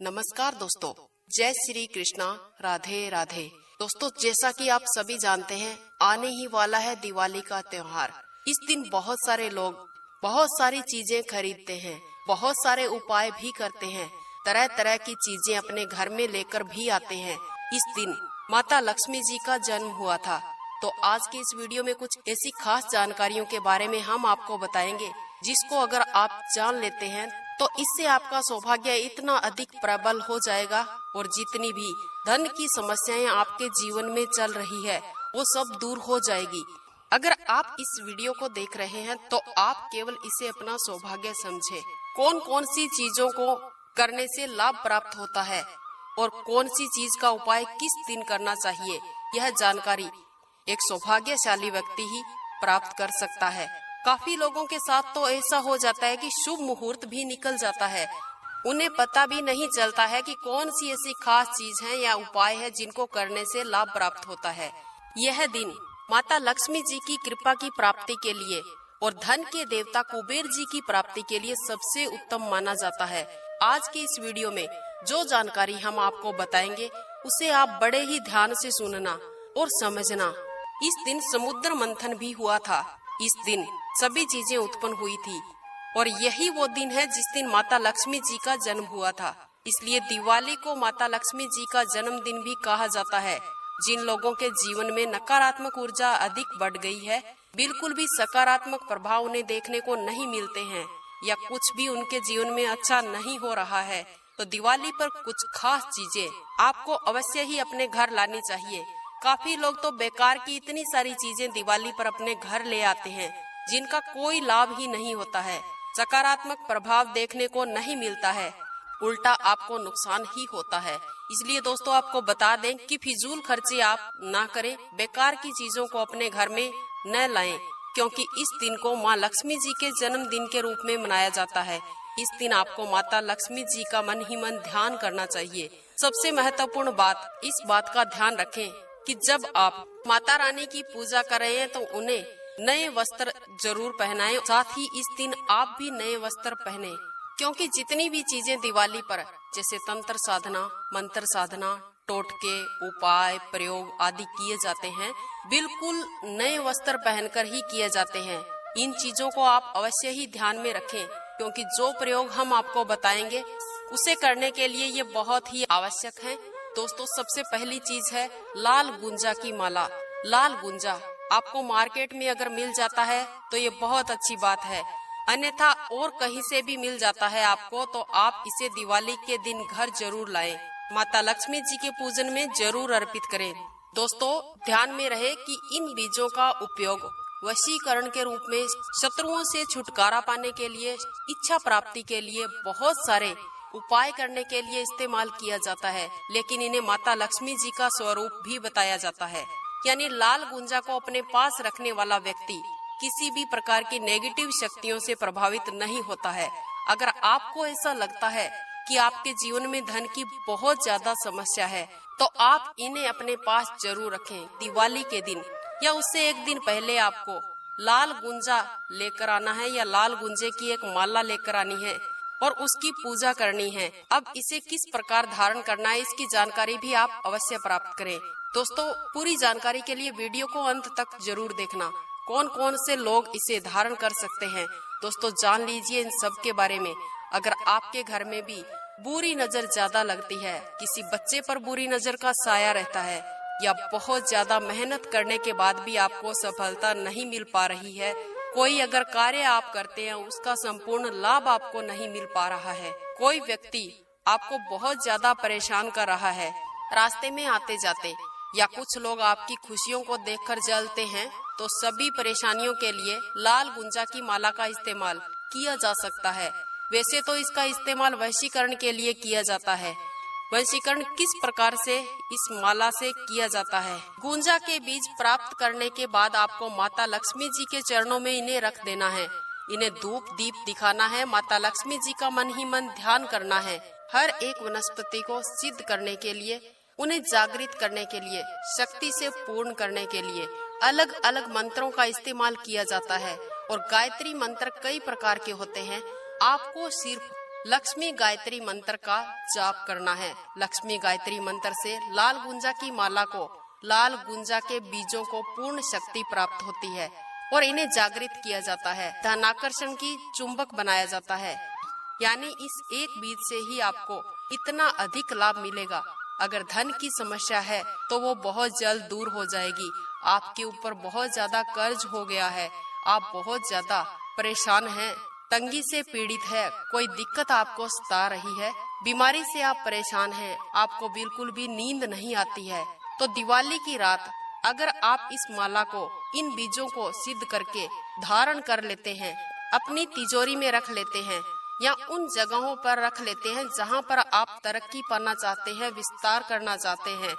नमस्कार दोस्तों, जय श्री कृष्णा, राधे राधे। दोस्तों, जैसा कि आप सभी जानते हैं, आने ही वाला है दिवाली का त्योहार। इस दिन बहुत सारे लोग बहुत सारी चीजें खरीदते हैं, बहुत सारे उपाय भी करते हैं, तरह तरह की चीजें अपने घर में लेकर भी आते हैं। इस दिन माता लक्ष्मी जी का जन्म हुआ था। तो आज के इस वीडियो में कुछ ऐसी खास जानकारियों के बारे में हम आपको बताएंगे, जिसको अगर आप जान लेते हैं तो इससे आपका सौभाग्य इतना अधिक प्रबल हो जाएगा और जितनी भी धन की समस्याएं आपके जीवन में चल रही है वो सब दूर हो जाएगी। अगर आप इस वीडियो को देख रहे हैं तो आप केवल इसे अपना सौभाग्य समझे। कौन कौन सी चीजों को करने से लाभ प्राप्त होता है और कौन सी चीज का उपाय किस दिन करना चाहिए, यह जानकारी एक सौभाग्यशाली व्यक्ति ही प्राप्त कर सकता है। काफी लोगों के साथ तो ऐसा हो जाता है कि शुभ मुहूर्त भी निकल जाता है, उन्हें पता भी नहीं चलता है कि कौन सी ऐसी खास चीज है या उपाय है जिनको करने से लाभ प्राप्त होता है। यह दिन माता लक्ष्मी जी की कृपा की प्राप्ति के लिए और धन के देवता कुबेर जी की प्राप्ति के लिए सबसे उत्तम माना जाता है। आज के इस वीडियो में जो जानकारी हम आपको बताएंगे उसे आप बड़े ही ध्यान से सुनना और समझना। इस दिन समुद्र मंथन भी हुआ था। इस दिन सभी चीजें उत्पन्न हुई थी और यही वो दिन है जिस दिन माता लक्ष्मी जी का जन्म हुआ था। इसलिए दिवाली को माता लक्ष्मी जी का जन्मदिन भी कहा जाता है। जिन लोगों के जीवन में नकारात्मक ऊर्जा अधिक बढ़ गई है, बिल्कुल भी सकारात्मक प्रभाव उन्हें देखने को नहीं मिलते हैं या कुछ भी उनके जीवन में अच्छा नहीं हो रहा है, तो दिवाली पर कुछ खास चीजें आपको अवश्य ही अपने घर लानी चाहिए। काफी लोग तो बेकार की इतनी सारी चीजें दिवाली पर अपने घर ले आते हैं जिनका कोई लाभ ही नहीं होता है, सकारात्मक प्रभाव देखने को नहीं मिलता है, उल्टा आपको नुकसान ही होता है। इसलिए दोस्तों, आपको बता दें कि फिजूल खर्चे आप ना करें, बेकार की चीजों को अपने घर में न लाएं, क्योंकि इस दिन को माँ लक्ष्मी जी के जन्मदिन के रूप में मनाया जाता है। इस दिन आपको माता लक्ष्मी जी का मन ही मन ध्यान करना चाहिए। सबसे महत्वपूर्ण बात, इस बात का ध्यान रखें कि जब आप माता रानी की पूजा कर रहे हैं तो उन्हें नए वस्त्र जरूर पहनाएं। साथ ही इस दिन आप भी नए वस्त्र पहने, क्योंकि जितनी भी चीजें दिवाली पर जैसे तंत्र साधना, मंत्र साधना, टोटके, उपाय, प्रयोग आदि किए जाते हैं, बिल्कुल नए वस्त्र पहनकर ही किए जाते हैं। इन चीजों को आप अवश्य ही ध्यान में रखें, क्योंकि जो प्रयोग हम आपको बताएंगे उसे करने के लिए ये बहुत ही आवश्यक है। दोस्तों, सबसे पहली चीज है लाल गुंजा की माला। लाल गुंजा आपको मार्केट में अगर मिल जाता है तो ये बहुत अच्छी बात है, अन्यथा और कहीं से भी मिल जाता है आपको तो आप इसे दिवाली के दिन घर जरूर लाएं। माता लक्ष्मी जी के पूजन में जरूर अर्पित करें। दोस्तों, ध्यान में रहे कि इन बीजों का उपयोग वशीकरण के रूप में, शत्रुओं से छुटकारा पाने के लिए, इच्छा प्राप्ति के लिए, बहुत सारे उपाय करने के लिए इस्तेमाल किया जाता है, लेकिन इन्हें माता लक्ष्मी जी का स्वरूप भी बताया जाता है। यानी लाल गुंजा को अपने पास रखने वाला व्यक्ति किसी भी प्रकार की नेगेटिव शक्तियों से प्रभावित नहीं होता है। अगर आपको ऐसा लगता है कि आपके जीवन में धन की बहुत ज्यादा समस्या है तो आप इन्हें अपने पास जरूर रखें। दिवाली के दिन या उससे एक दिन पहले आपको लाल गुंजा लेकर आना है या लाल गुंजे की एक माला लेकर आनी है और उसकी पूजा करनी है। अब इसे किस प्रकार धारण करना है इसकी जानकारी भी आप अवश्य प्राप्त करें। दोस्तों, पूरी जानकारी के लिए वीडियो को अंत तक जरूर देखना। कौन कौन से लोग इसे धारण कर सकते हैं, दोस्तों जान लीजिए इन सब के बारे में। अगर आपके घर में भी बुरी नजर ज्यादा लगती है, किसी बच्चे पर बुरी नजर का साया रहता है या बहुत ज्यादा मेहनत करने के बाद भी आपको सफलता नहीं मिल पा रही है, कोई अगर कार्य आप करते हैं उसका संपूर्ण लाभ आपको नहीं मिल पा रहा है, कोई व्यक्ति आपको बहुत ज्यादा परेशान कर रहा है रास्ते में आते जाते, या कुछ लोग आपकी खुशियों को देखकर जलते हैं, तो सभी परेशानियों के लिए लाल गुंजा की माला का इस्तेमाल किया जा सकता है। वैसे तो इसका इस्तेमाल वशीकरण के लिए किया जाता है। वशीकरण किस प्रकार से इस माला से किया जाता है? गुंजा के बीज प्राप्त करने के बाद आपको माता लक्ष्मी जी के चरणों में इन्हें रख देना है। इन्हें धूप दीप दिखाना है, माता लक्ष्मी जी का मन ही मन ध्यान करना है। हर एक वनस्पति को सिद्ध करने के लिए, उन्हें जागृत करने के लिए, शक्ति से पूर्ण करने के लिए अलग अलग मंत्रों का इस्तेमाल किया जाता है और गायत्री मंत्र कई प्रकार के होते हैं। आपको सिर्फ लक्ष्मी गायत्री मंत्र का जाप करना है। लक्ष्मी गायत्री मंत्र से लाल गुंजा की माला को, लाल गुंजा के बीजों को पूर्ण शक्ति प्राप्त होती है और इन्हें जागृत किया जाता है। धनाकर्षण की चुंबक बनाया जाता है, यानी इस एक बीज से ही आपको इतना अधिक लाभ मिलेगा। अगर धन की समस्या है तो वो बहुत जल्द दूर हो जाएगी। आपके ऊपर बहुत ज्यादा कर्ज हो गया है, आप बहुत ज्यादा परेशान हैं, तंगी से पीड़ित है, कोई दिक्कत आपको सता रही है, बीमारी से आप परेशान हैं, आपको बिल्कुल भी नींद नहीं आती है, तो दिवाली की रात अगर आप इस माला को, इन बीजों को सिद्ध करके धारण कर लेते हैं, अपनी तिजोरी में रख लेते हैं या उन जगहों पर रख लेते हैं जहां पर आप तरक्की पाना चाहते हैं, विस्तार करना चाहते हैं,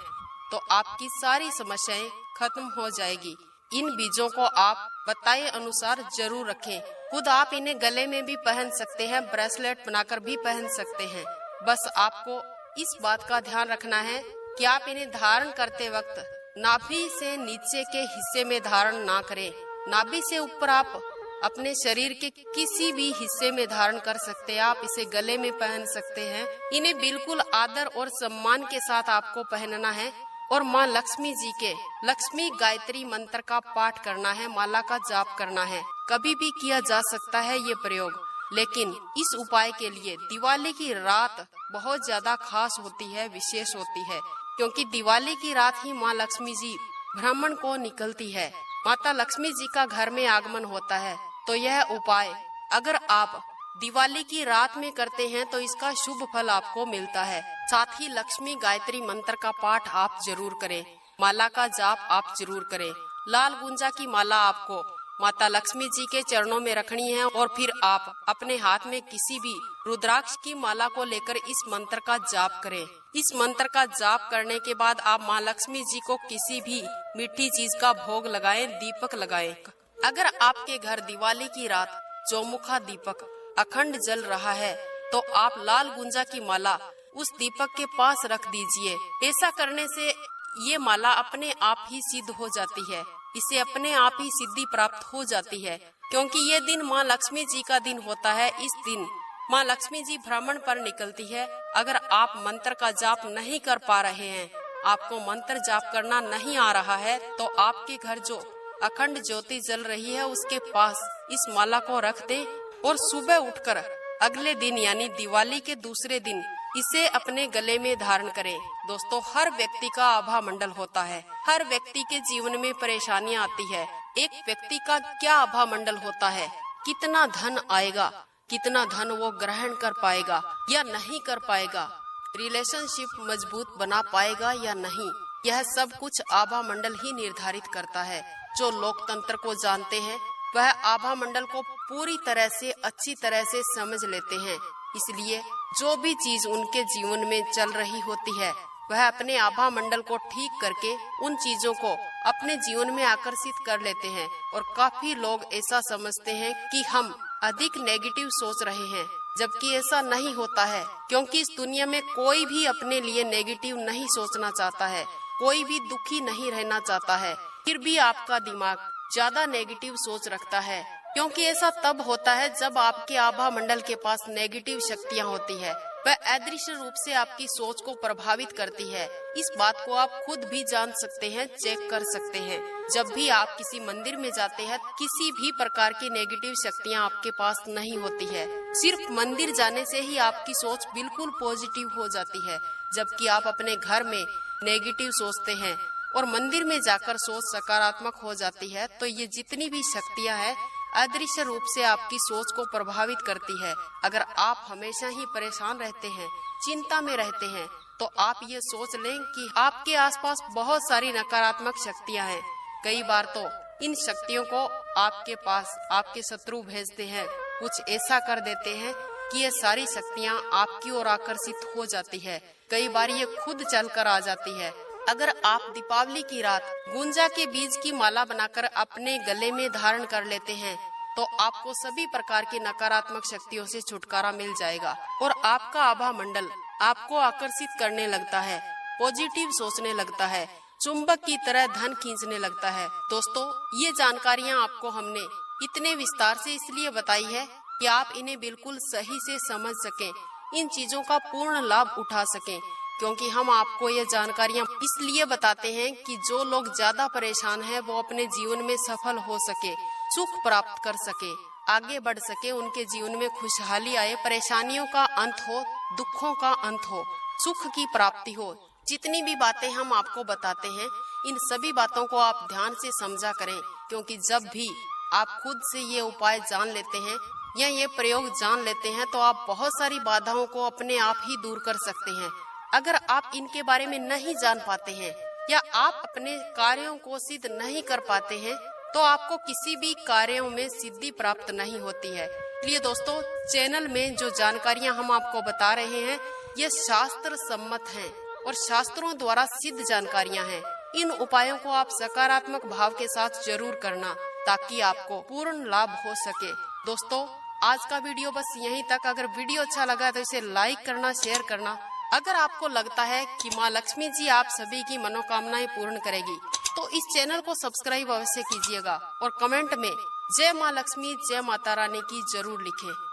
तो आपकी सारी समस्याएं खत्म हो जाएगी। इन बीजों को आप बताए अनुसार जरूर रखें। खुद आप इन्हें गले में भी पहन सकते हैं, ब्रेसलेट बनाकर भी पहन सकते हैं। बस आपको इस बात का ध्यान रखना है कि आप इन्हें धारण करते वक्त नाभि से नीचे के हिस्से में धारण ना करें। नाभि से ऊपर आप अपने शरीर के किसी भी हिस्से में धारण कर सकते हैं। आप इसे गले में पहन सकते हैं। इन्हें बिल्कुल आदर और सम्मान के साथ आपको पहनना है और माँ लक्ष्मी जी के लक्ष्मी गायत्री मंत्र का पाठ करना है, माला का जाप करना है। कभी भी किया जा सकता है ये प्रयोग, लेकिन इस उपाय के लिए दिवाली की रात बहुत ज्यादा खास होती है, विशेष होती है, क्योंकि दिवाली की रात ही माँ लक्ष्मी जी भ्रमण को निकलती है, माता लक्ष्मी जी का घर में आगमन होता है। तो यह उपाय अगर आप दिवाली की रात में करते हैं तो इसका शुभ फल आपको मिलता है। साथ ही लक्ष्मी गायत्री मंत्र का पाठ आप जरूर करें, माला का जाप आप जरूर करें। लाल गुंजा की माला आपको माता लक्ष्मी जी के चरणों में रखनी है और फिर आप अपने हाथ में किसी भी रुद्राक्ष की माला को लेकर इस मंत्र का जाप करें। इस मंत्र का जाप करने के बाद आप माँ लक्ष्मी जी को किसी भी मीठी चीज का भोग लगाएं, दीपक लगाएं। अगर आपके घर दिवाली की रात चौमुखा दीपक अखंड जल रहा है तो आप लाल गुंजा की माला उस दीपक के पास रख दीजिए। ऐसा करने से ये माला अपने आप ही सिद्ध हो जाती है, इसे अपने आप ही सिद्धि प्राप्त हो जाती है, क्योंकि ये दिन माँ लक्ष्मी जी का दिन होता है। इस दिन माँ लक्ष्मी जी भ्रमण पर निकलती है। अगर आप मंत्र का जाप नहीं कर पा रहे हैं, आपको मंत्र जाप करना नहीं आ रहा है, तो आपके घर जो अखंड ज्योति जल रही है उसके पास इस माला को रख दें और सुबह उठकर अगले दिन यानी दिवाली के दूसरे दिन इसे अपने गले में धारण करें। दोस्तों, हर व्यक्ति का आभा मंडल होता है, हर व्यक्ति के जीवन में परेशानियां आती है। एक व्यक्ति का क्या आभा मंडल होता है, कितना धन आएगा, कितना धन वो ग्रहण कर पाएगा या नहीं कर पाएगा, रिलेशनशिप मजबूत बना पाएगा या नहीं, यह सब कुछ आभा मंडल ही निर्धारित करता है। जो लोकतंत्र को जानते हैं वह आभा मंडल को पूरी तरह से अच्छी तरह से समझ लेते हैं। इसलिए जो भी चीज उनके जीवन में चल रही होती है वह अपने आभा मंडल को ठीक करके उन चीजों को अपने जीवन में आकर्षित कर लेते हैं। और काफी लोग ऐसा समझते हैं कि हम अधिक नेगेटिव सोच रहे हैं, जबकि ऐसा नहीं होता है, क्योंकि इस दुनिया में कोई भी अपने लिए नेगेटिव नहीं सोचना चाहता है, कोई भी दुखी नहीं रहना चाहता है। फिर भी आपका दिमाग ज्यादा नेगेटिव सोच रखता है, क्योंकि ऐसा तब होता है जब आपके आभा मंडल के पास नेगेटिव शक्तियाँ होती है। वह अदृश्य रूप से आपकी सोच को प्रभावित करती है। इस बात को आप खुद भी जान सकते हैं, चेक कर सकते हैं। जब भी आप किसी मंदिर में जाते हैं, किसी भी प्रकार की नेगेटिव शक्तियाँ आपके पास नहीं होती है। सिर्फ मंदिर जाने से ही आपकी सोच बिल्कुल पॉजिटिव हो जाती है, जबकि आप अपने घर में नेगेटिव सोचते हैं और मंदिर में जाकर सोच सकारात्मक हो जाती है। तो ये जितनी भी शक्तियाँ हैं अदृश्य रूप से आपकी सोच को प्रभावित करती है। अगर आप हमेशा ही परेशान रहते हैं, चिंता में रहते हैं, तो आप ये सोच लें कि आपके आसपास बहुत सारी नकारात्मक शक्तियां हैं। कई बार तो इन शक्तियों को आपके पास आपके शत्रु भेजते हैं, कुछ ऐसा कर देते हैं कि ये सारी शक्तियां आपकी ओर आकर्षित हो जाती है। कई बार ये खुद चलकर आ जाती है। अगर आप दीपावली की रात गुंजा के बीज की माला बनाकर अपने गले में धारण कर लेते हैं, तो आपको सभी प्रकार की नकारात्मक शक्तियों से छुटकारा मिल जाएगा और आपका आभा मंडल आपको आकर्षित करने लगता है, पॉजिटिव सोचने लगता है, चुंबक की तरह धन खींचने लगता है। दोस्तों, ये जानकारियाँ आपको हमने इतने विस्तार से इसलिए बताई है कि आप इन्हें बिल्कुल सही से समझ सकें, इन चीजों का पूर्ण लाभ उठा सकें। क्योंकि हम आपको ये जानकारियाँ इसलिए बताते हैं कि जो लोग ज्यादा परेशान हैं वो अपने जीवन में सफल हो सके, सुख प्राप्त कर सके, आगे बढ़ सके, उनके जीवन में खुशहाली आए, परेशानियों का अंत हो, दुखों का अंत हो, सुख की प्राप्ति हो। जितनी भी बातें हम आपको बताते हैं, इन सभी बातों को आप ध्यान से समझा करें। क्योंकि जब भी आप खुद से ये उपाय जान लेते हैं या ये प्रयोग जान लेते हैं तो आप बहुत सारी बाधाओं को अपने आप ही दूर कर सकते हैं। अगर आप इनके बारे में नहीं जान पाते हैं या आप अपने कार्यों को सिद्ध नहीं कर पाते हैं तो आपको किसी भी कार्यों में सिद्धि प्राप्त नहीं होती है। इसलिए दोस्तों, चैनल में जो जानकारियां हम आपको बता रहे हैं ये शास्त्र सम्मत हैं और शास्त्रों द्वारा सिद्ध जानकारियां हैं। इन उपायों को आप सकारात्मक भाव के साथ जरूर करना ताकि आपको पूर्ण लाभ हो सके। दोस्तों, आज का वीडियो बस यहीं तक। अगर वीडियो अच्छा लगा तो इसे लाइक करना, शेयर करना। अगर आपको लगता है कि माँ लक्ष्मी जी आप सभी की मनोकामनाएं पूर्ण करेगी तो इस चैनल को सब्सक्राइब अवश्य कीजिएगा और कमेंट में जय माँ लक्ष्मी, जय माता रानी की जरूर लिखें।